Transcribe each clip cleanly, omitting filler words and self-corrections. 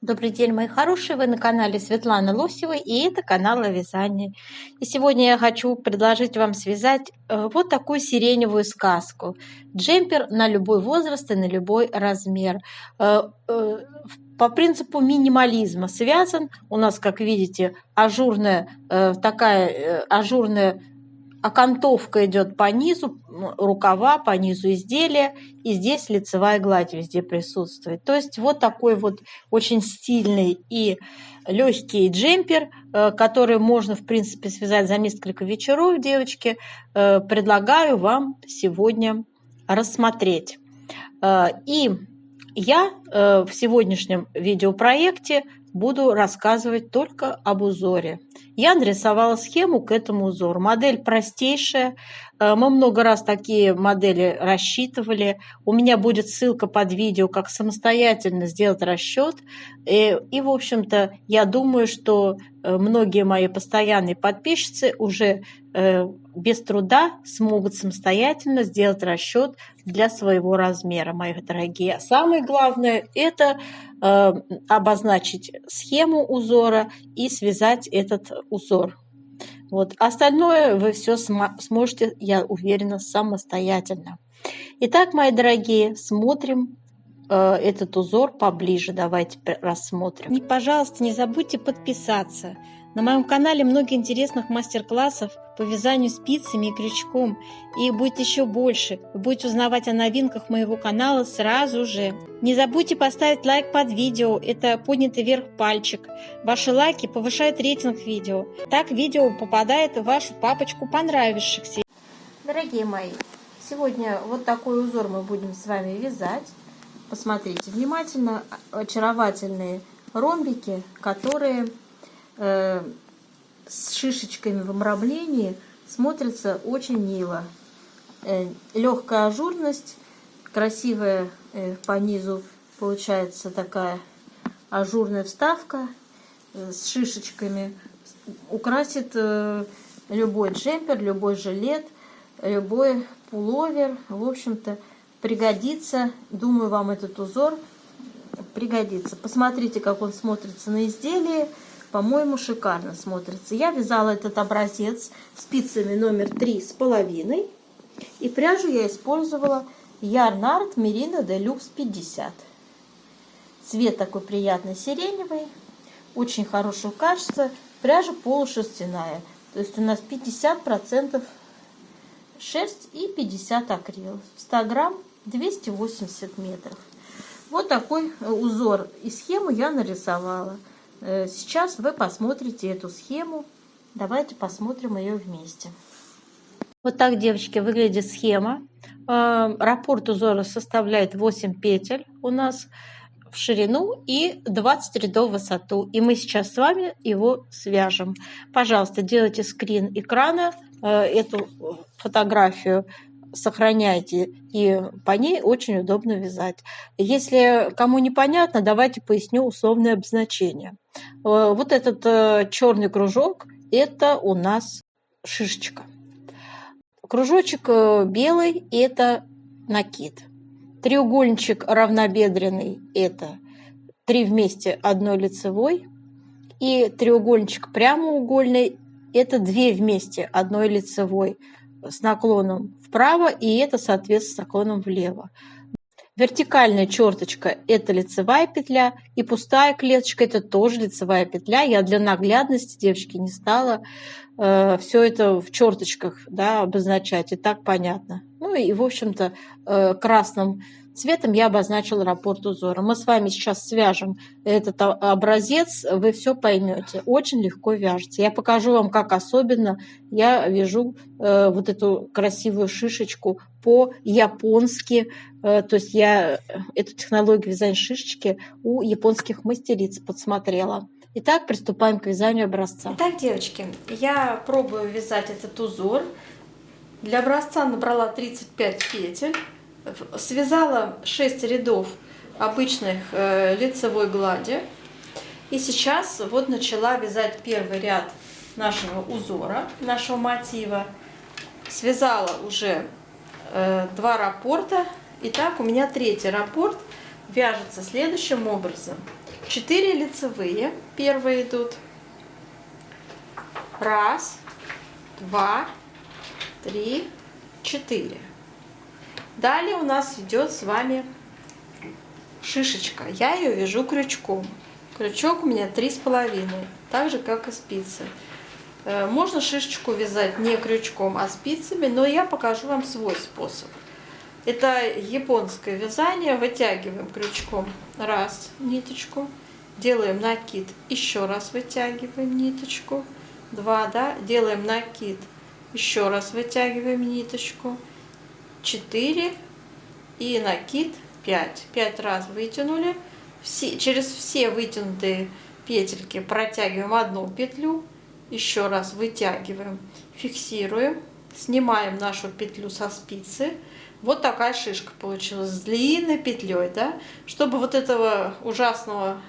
Добрый день, мои хорошие! Вы на канале Светланы Лосевой, и это канал о вязании. И сегодня я хочу предложить вам связать вот такую сиреневую сказку. Джемпер на любой возраст и на любой размер. По принципу минимализма связан. У нас, как видите, ажурная окантовка идет по низу, рукава, по низу изделия, и здесь лицевая гладь везде присутствует. То есть вот такой вот очень стильный и легкий джемпер, который можно, в принципе, связать за несколько вечеров, девочки, предлагаю вам сегодня рассмотреть. И я в сегодняшнем видеопроекте буду рассказывать только об узоре. Я нарисовала схему к этому узору. Модель простейшая. Мы много раз такие модели рассчитывали. У меня будет ссылка под видео, как самостоятельно сделать расчет. И в общем-то, я думаю, что многие мои постоянные подписчицы уже без труда смогут самостоятельно сделать расчет для своего размера, мои дорогие. Самое главное – это обозначить схему узора и связать этот узор. Вот. Остальное вы все сможете, я уверена, самостоятельно. Итак, мои дорогие, смотрим этот узор поближе. Давайте рассмотрим. И, пожалуйста, не забудьте подписаться. На моем канале много интересных мастер-классов по вязанию спицами и крючком. И их будет еще больше. Вы будете узнавать о новинках моего канала сразу же. Не забудьте поставить лайк под видео. Это поднятый вверх пальчик. Ваши лайки повышают рейтинг видео. Так видео попадает в вашу папочку понравившихся. Дорогие мои, сегодня вот такой узор мы будем с вами вязать. Посмотрите внимательно, очаровательные ромбики, которые с шишечками в обрамлении смотрятся очень мило. Легкая ажурность, красивая по низу получается такая ажурная вставка с шишечками. Украсит любой джемпер, любой жилет, любой пуловер. В общем-то, пригодится. Думаю, вам этот узор пригодится. Посмотрите, как он смотрится на изделии. По-моему, шикарно смотрится. Я вязала этот образец спицами номер 3,5. И пряжу я использовала Yarn Art Merino Deluxe 50. Цвет такой приятный сиреневый. Очень хорошего качества. Пряжа полушерстяная. То есть у нас 50% шерсть и 50 акрил. 100 грамм 280 метров. Вот такой узор и схему я нарисовала. Сейчас вы посмотрите эту схему. Давайте посмотрим ее вместе. Вот так, девочки, выглядит схема. Раппорт узора составляет 8 петель у нас в ширину и 20 рядов в высоту. И мы сейчас с вами его свяжем. Пожалуйста, делайте скрин экрана, эту фотографию сохраняйте, и по ней очень удобно вязать. Если кому непонятно, давайте поясню условное обозначение. Вот этот черный кружок – это у нас шишечка. Кружочек белый – это накид. Треугольничек равнобедренный – это 3 вместе одной лицевой. И треугольничек прямоугольный – это 2 вместе одной лицевой с наклоном вправо, и это, соответственно, с наклоном влево. Вертикальная черточка – это лицевая петля, и пустая клеточка – это тоже лицевая петля. Я для наглядности, девочки, не стала все это в черточках, да, обозначать, и так понятно. Ну и, в общем-то, красным цветом я обозначила раппорт узора. Мы с вами сейчас свяжем этот образец, вы все поймете. Очень легко вяжется. Я покажу вам, как особенно я вяжу вот эту красивую шишечку по-японски. То есть я эту технологию вязания шишечки у японских мастериц подсмотрела. Итак, приступаем к вязанию образца. Итак, девочки, я пробую вязать этот узор. Для образца набрала 35 петель. Связала 6 рядов обычных лицевой глади. И сейчас вот начала вязать первый ряд нашего узора, нашего мотива. Связала уже 2 раппорта. Итак, у меня 3-й раппорт вяжется следующим образом. 4 лицевые первые идут. Раз, два, три, 4. Далее у нас идет с вами шишечка. Я ее вяжу крючком. Крючок у меня 3,5, так же как и спицы. Можно шишечку вязать не крючком, а спицами, но я покажу вам свой способ. Это японское вязание. Вытягиваем крючком раз ниточку, делаем накид, еще раз вытягиваем ниточку, 2, да, делаем накид, еще раз вытягиваем ниточку, 4 и накид 5. 5 раз вытянули. Через все вытянутые петельки протягиваем одну петлю, еще раз вытягиваем, фиксируем, снимаем нашу петлю со спицы. Вот такая шишка получилась с длинной петлей, да, чтобы вот этого ужасного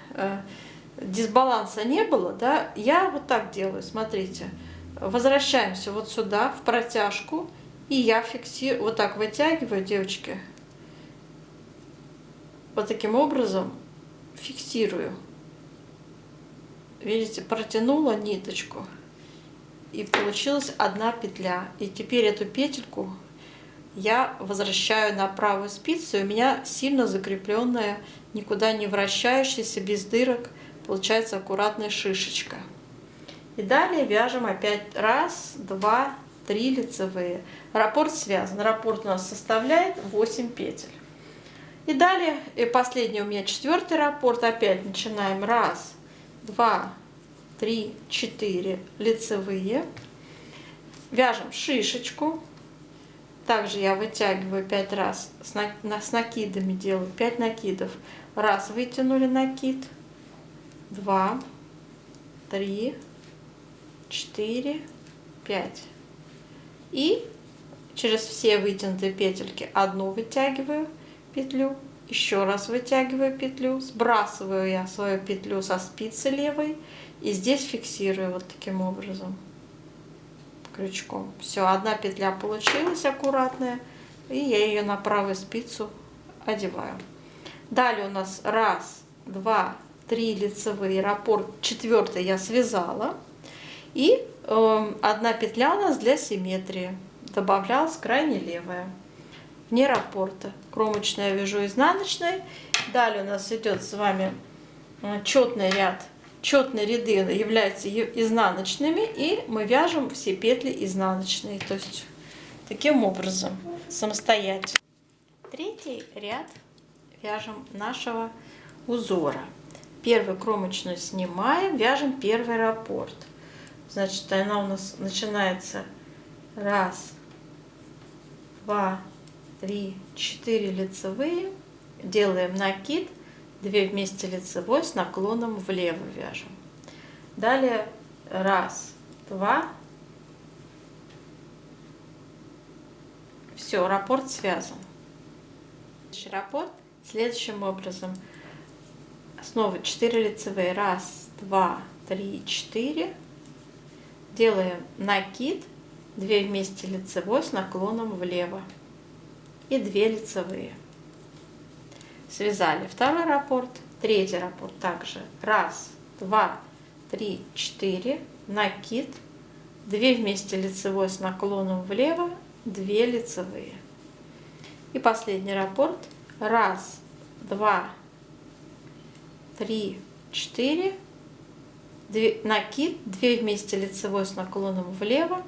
дисбаланса не было, да, я вот так делаю, смотрите, возвращаемся вот сюда в протяжку, и я фиксирую, вот так вытягиваю, девочки, вот таким образом фиксирую. Видите, протянула ниточку, и получилась одна петля. И теперь эту петельку я возвращаю на правую спицу, и у меня сильно закрепленная, никуда не вращающаяся, без дырок, получается аккуратная шишечка. И далее вяжем опять раз, два, 3 лицевые. Раппорт связан. Раппорт у нас составляет 8 петель. И далее, и последний у меня 4-й раппорт. Опять начинаем раз, два, 3, 4 лицевые. Вяжем шишечку. Также я вытягиваю 5 раз, с накидами делаю 5 накидов. Раз, вытянули накид, 2, 3, 4, 5. И через все вытянутые петельки одну вытягиваю петлю, еще раз вытягиваю петлю, сбрасываю я свою петлю со спицы левой и здесь фиксирую вот таким образом крючком. Все, одна петля получилась аккуратная, и я ее на правую спицу одеваю. Далее у нас раз, два, 3 лицевые, раппорт 4 я связала, и одна петля у нас для симметрии, добавлялась крайне левая, вне раппорта. Кромочная вяжу изнаночной. Далее у нас идет с вами четный ряд. Четные ряды являются изнаночными, и мы вяжем все петли изнаночные, то есть таким образом самостоятельно. Третий ряд вяжем нашего узора. Первую кромочную снимаем, вяжем первый раппорт. Значит, она у нас начинается раз, два, 3, 4 лицевые, делаем накид, 2 вместе лицевой с наклоном влево вяжем. Далее раз, два, все, раппорт связан. Раппорт следующим образом. Снова 4 лицевые, раз, два, 3, 4, делаем накид, 2 вместе лицевой с наклоном влево и 2 лицевые. Связали второй раппорт, третий раппорт также раз, два, 3, 4, накид, 2 вместе лицевой с наклоном влево, 2 лицевые. И последний раппорт раз, два, 3, 4, накид, 2 вместе лицевой с наклоном влево,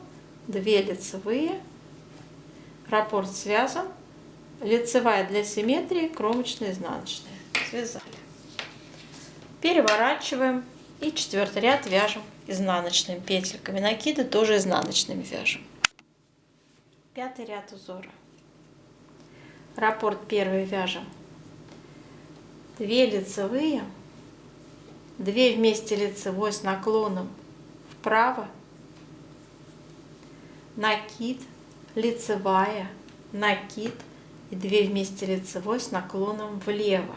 2 лицевые, раппорт связан, лицевая для симметрии, кромочная, изнаночная. Связали. Переворачиваем и 4-й ряд вяжем изнаночными петельками. Накиды тоже изнаночными вяжем. 5-й ряд узора. Раппорт первый вяжем 2 лицевые, 2 вместе лицевой с наклоном вправо, накид, лицевая, накид и 2 вместе лицевой с наклоном влево,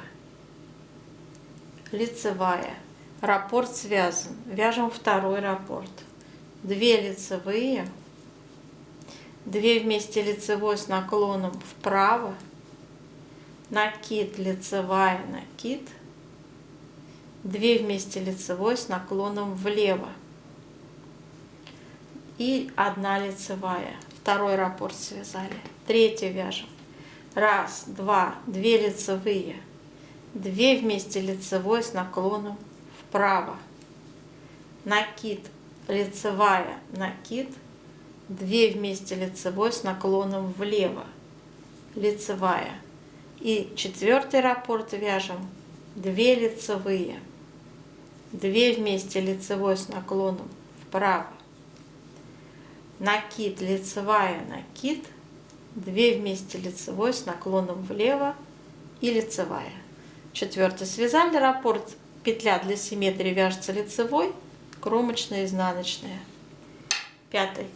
лицевая, раппорт связан, вяжем второй раппорт, 2 лицевые, 2 вместе лицевой с наклоном вправо, накид, лицевая, накид 2 вместе лицевой с наклоном влево и 1 лицевая. Второй раппорт связали. Третий вяжем. 1, 2, 2 лицевые, 2 вместе лицевой с наклоном вправо, накид, лицевая, накид, 2 вместе лицевой с наклоном влево, лицевая. И четвертый раппорт вяжем 2 лицевые, 2 вместе лицевой с наклоном вправо, накид, лицевая, накид, 2 вместе лицевой с наклоном влево и лицевая. Четвертый связали раппорт, петля для симметрии вяжется лицевой, кромочная, изнаночная. Пятый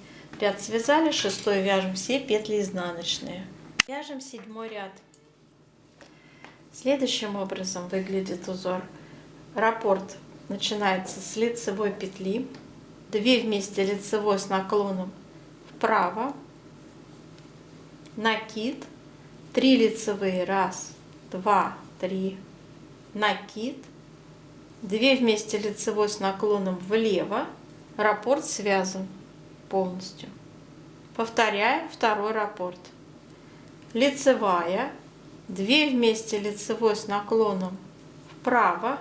ряд связали, шестой вяжем все петли изнаночные. Вяжем 7 ряд. Следующим образом выглядит узор. Раппорт начинается с лицевой петли, 2 вместе лицевой с наклоном вправо, накид, 3 лицевые, 1, 2, 3, накид, 2 вместе лицевой с наклоном влево, раппорт связан полностью. Повторяем второй раппорт. Лицевая, 2 вместе лицевой с наклоном вправо,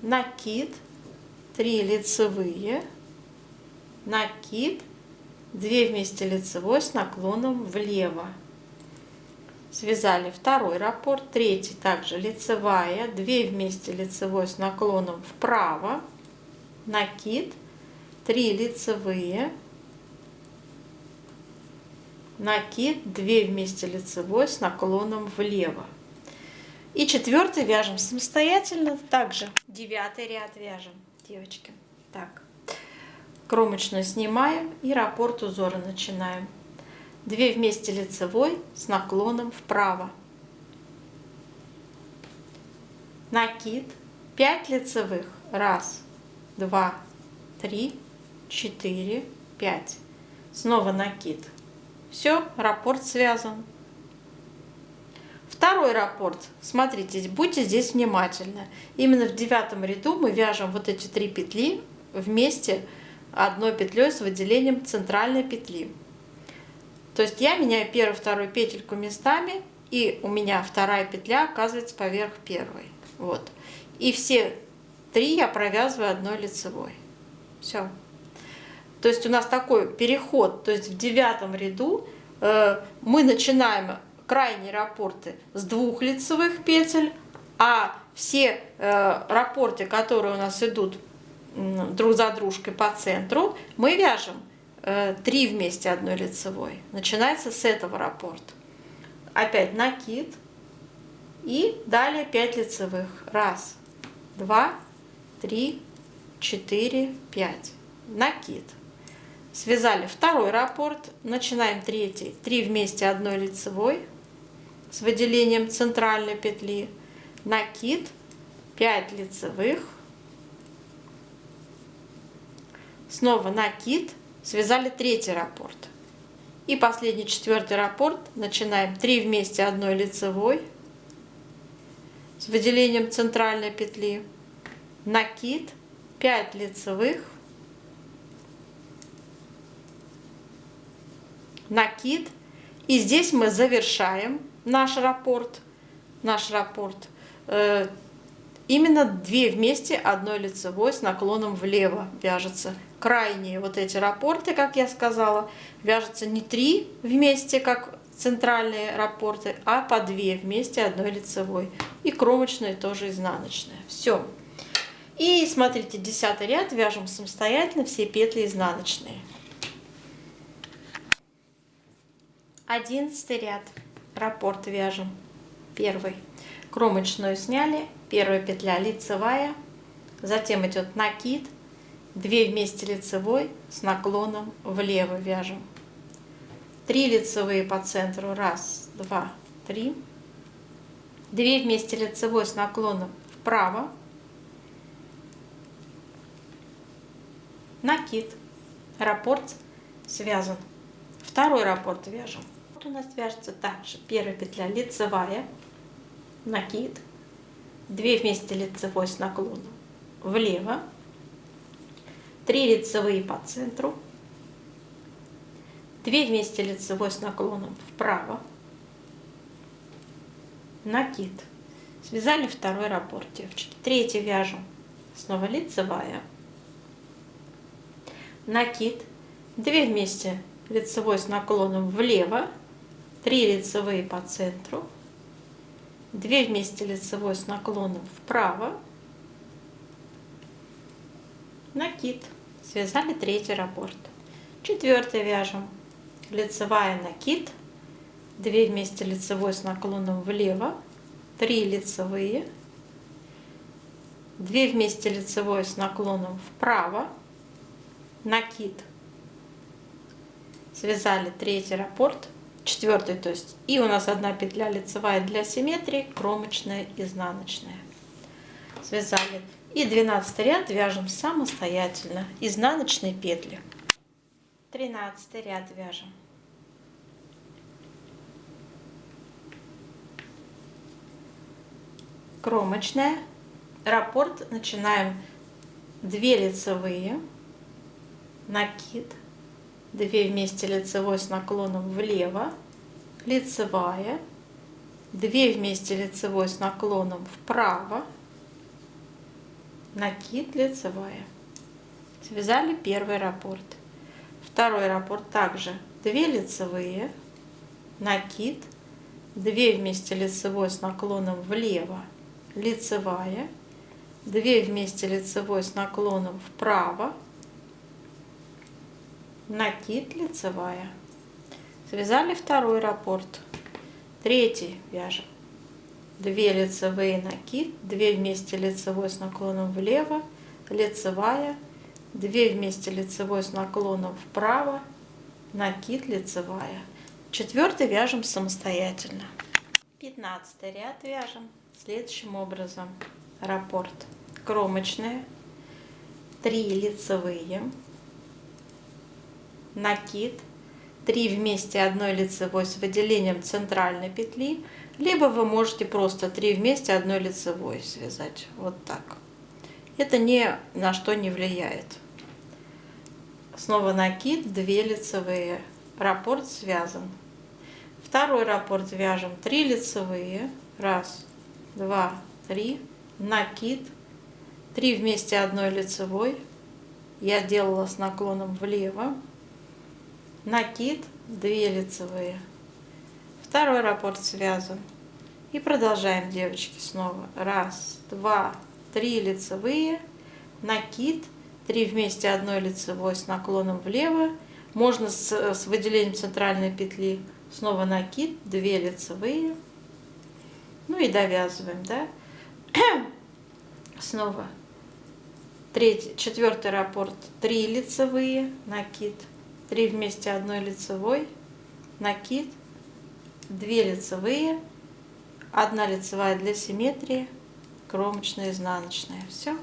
накид, 3 лицевые, накид, 2 вместе лицевой с наклоном влево. Связали второй раппорт, третий также лицевая, 2 вместе лицевой с наклоном вправо, накид, 3 лицевые, накид, 2 вместе лицевой с наклоном влево. И четвертый вяжем самостоятельно, также 9 ряд вяжем, девочки. Так. Кромочную снимаем и раппорт узора начинаем. 2 вместе лицевой с наклоном вправо. Накид, 5 лицевых. 1, 2, 3, 4, 5. Снова накид. Все, раппорт связан. Второй раппорт. Смотрите, будьте здесь внимательны. Именно в 9 ряду мы вяжем вот эти 3 петли вместе одной петлей с выделением центральной петли. То есть я меняю первую, вторую петельку местами, и у меня вторая петля оказывается поверх первой. Вот. И все 3 я провязываю одной лицевой. Все. То есть у нас такой переход. То есть в 9 ряду мы начинаем крайние раппорты с 2 лицевых петель, а все раппорты, которые у нас идут друг за дружкой по центру, мы вяжем 3 вместе одной лицевой. Начинается с этого раппорта. Опять накид и далее 5 лицевых. 1, 2, 3, 4, 5. Накид. Связали второй раппорт, начинаем третий. 3 вместе одной лицевой с выделением центральной петли. Накид, 5 лицевых. Снова накид, связали третий раппорт. И последний, четвертый раппорт, начинаем 3 вместе одной лицевой с выделением центральной петли. Накид, 5 лицевых. Накид. И здесь мы завершаем наш раппорт. Именно 2 вместе одной лицевой с наклоном влево вяжется. Крайние вот эти раппорты, как я сказала, вяжутся не 3 вместе, как центральные раппорты, а по 2 вместе одной лицевой. И кромочная тоже изнаночная. Все. И смотрите, 10 ряд вяжем самостоятельно все петли изнаночные. 11 ряд. Раппорт вяжем. Первый. Кромочную сняли. Первая петля лицевая. Затем идет накид. 2 вместе лицевой с наклоном влево вяжем. 3 лицевые по центру. 1, 2, 3. 2 вместе лицевой с наклоном вправо. Накид. Раппорт связан. Второй раппорт вяжем. Вот у нас вяжется также первая петля лицевая, накид, 2 вместе лицевой с наклоном влево, 3 лицевые по центру, 2 вместе лицевой с наклоном вправо, накид. Связали второй раппорт, девочки. Третий вяжем. Снова лицевая, накид, 2 вместе лицевой с наклоном влево, 3 лицевые по центру, 2 вместе лицевой с наклоном вправо, накид. Связали третий раппорт. Четвертый вяжем. Лицевая, накид, 2 вместе лицевой с наклоном влево, 3 лицевые, 2 вместе лицевой с наклоном вправо, накид. Связали третий раппорт, четвертый, то есть, и у нас одна петля лицевая для симметрии, кромочная, изнаночная. Связали. И 12 ряд вяжем самостоятельно, изнаночные петли. 13 ряд вяжем. Кромочная, раппорт, начинаем 2 лицевые, накид, 2 вместе лицевой с наклоном влево, лицевая, 2 вместе лицевой с наклоном вправо, накид, лицевая. Связали первый раппорт. Второй раппорт также 2 лицевые, накид, 2 вместе лицевой с наклоном влево, лицевая, 2 вместе лицевой с наклоном вправо, накид, лицевая. Связали второй раппорт. Третий вяжем. 2 лицевые, накид, 2 вместе лицевой с наклоном влево, лицевая, 2 вместе лицевой с наклоном вправо, накид, лицевая. Четвертый вяжем самостоятельно. 15 ряд вяжем следующим образом. Раппорт. Кромочная, 3 лицевые, накид, 3 вместе одной лицевой с выделением центральной петли, либо вы можете просто 3 вместе одной лицевой связать. Вот так. Это ни на что не влияет. Снова накид, 2 лицевые. Раппорт связан. Второй раппорт вяжем 3 лицевые. 1, 2, 3. Накид, 3 вместе одной лицевой. Я делала с наклоном влево. Накид, 2 лицевые. Второй раппорт связан. И продолжаем, девочки, снова. 1, 2, 3 лицевые. Накид, 3 вместе одной лицевой с наклоном влево. Можно с выделением центральной петли. Снова накид, 2 лицевые. Ну и довязываем, да? Снова четвертый раппорт, 3 лицевые, накид, 3 вместе одной лицевой, накид, 2 лицевые, 1 лицевая для симметрии, кромочная, изнаночная. Все.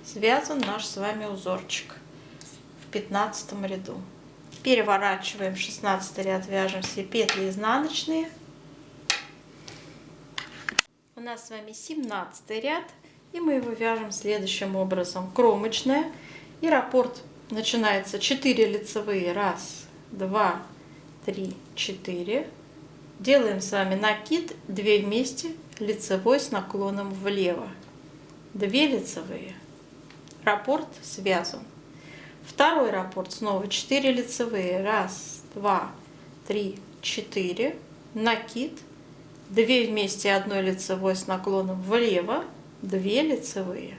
Связан наш с вами узорчик в 15 ряду. Переворачиваем 16 ряд, вяжем все петли изнаночные. У нас с вами 17 ряд, и мы его вяжем следующим образом. Кромочная, и раппорт начинается 4 лицевые. 1, 2, 3, 4. Делаем с вами накид, 2 вместе, лицевой с наклоном влево. 2 лицевые. Раппорт связан. Второй раппорт снова 4 лицевые. 1, 2, 3, 4. Накид, 2 вместе одной лицевой с наклоном влево, 2 лицевые.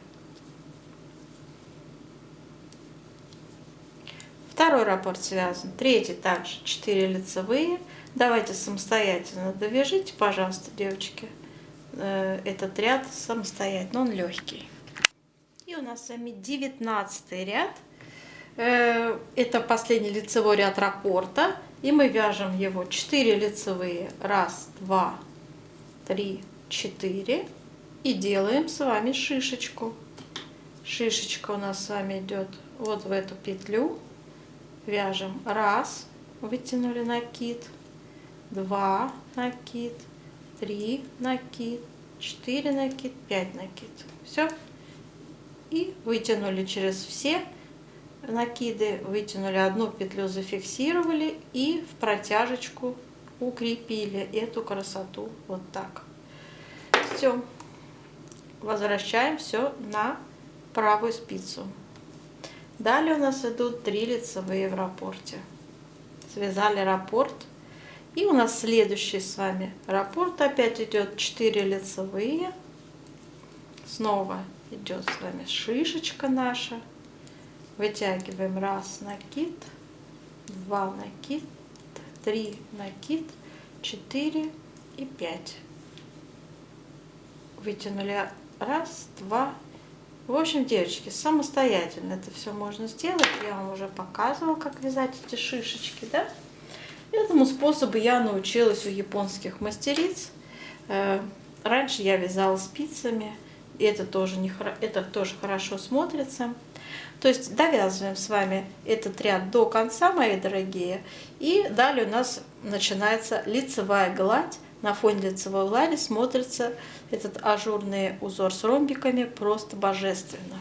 Второй раппорт связан. Третий также 4 лицевые. Давайте самостоятельно довяжите, пожалуйста, девочки, этот ряд самостоятельно, он легкий. И у нас с вами 19 ряд. Это последний лицевой ряд раппорта. И мы вяжем его 4 лицевые. 1, 2, 3, 4. И делаем с вами шишечку. Шишечка у нас с вами идет вот в эту петлю. Вяжем 1, вытянули накид, 2 накид, 3 накид, 4 накид, 5 накид. Все. И вытянули через все накиды, вытянули одну петлю, зафиксировали и в протяжечку укрепили эту красоту вот так. Все. Возвращаем все на правую спицу. Далее у нас идут 3 лицевые в раппорте. Связали раппорт. И у нас следующий с вами раппорт опять идет 4 лицевые. Снова идет с вами шишечка наша. Вытягиваем 1 накид, 2 накид, 3 накид, 4 и 5. Вытянули 1, 2. В общем, девочки, самостоятельно это все можно сделать. Я вам уже показывала, как вязать эти шишечки, да? Этому способу я научилась у японских мастериц. Раньше я вязала спицами, и это тоже хорошо смотрится. То есть довязываем с вами этот ряд до конца, мои дорогие. И далее у нас начинается лицевая гладь. На фоне лицевой глади смотрится этот ажурный узор с ромбиками просто божественно.